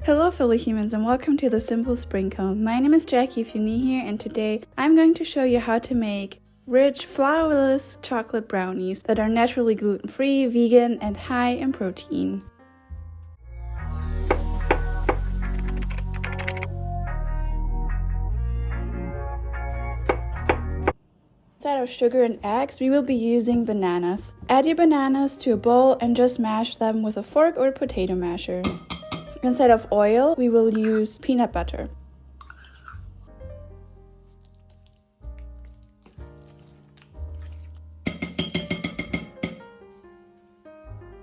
Hello fellow humans and welcome to The Simple Sprinkle. My name is Jackie if you're new here, and today I'm going to show you how to make rich, flourless chocolate brownies that are naturally gluten-free, vegan, and high in protein. Instead of sugar and eggs, we will be using bananas. Add your bananas to a bowl and just mash them with a fork or a potato masher. Instead of oil, we will use peanut butter.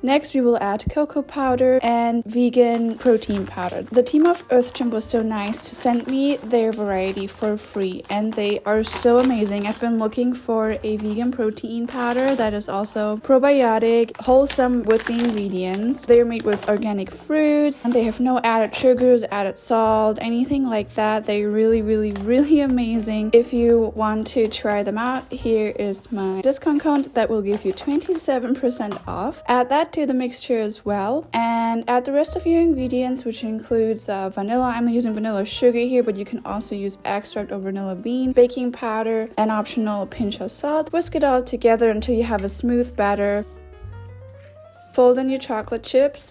Next, we will add cocoa powder and vegan protein powder. The team of Chimp was so nice to send me their variety for free, and they are so amazing. I've been looking for a vegan protein powder that is also probiotic, wholesome with the ingredients. They are made with organic fruits, and they have no added sugars, added salt, anything like that. They're really amazing. If you want to try them out, here is my discount code that will give you 27% off. Add that to the mixture as well, and add the rest of your ingredients, which includes vanilla. I'm using vanilla sugar here, but you can also use extract or vanilla bean, baking powder, an optional pinch of salt. Whisk it all together until you have a smooth batter. Fold in your chocolate chips.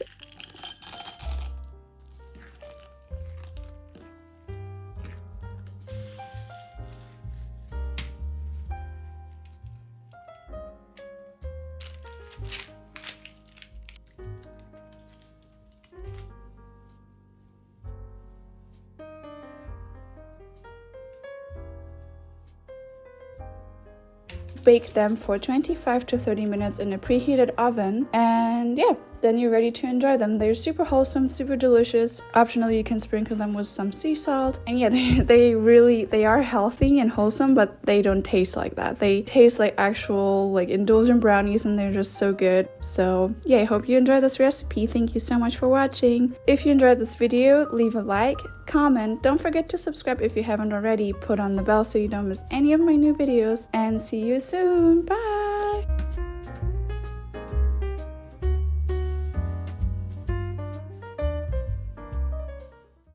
Bake them for 25 to 30 minutes in a preheated oven, and yeah, then you're ready to enjoy them. They're super wholesome, super delicious. Optionally, you can sprinkle them with some sea salt, and yeah, they are healthy and wholesome, but they don't taste like that. They taste like actual indulgent brownies, and they're just so good. So yeah, I hope you enjoy this recipe. Thank you so much for watching. If you enjoyed this video, leave a like, comment, don't forget to subscribe if you haven't already, put on the bell so you don't miss any of my new videos, and see you soon. Bye.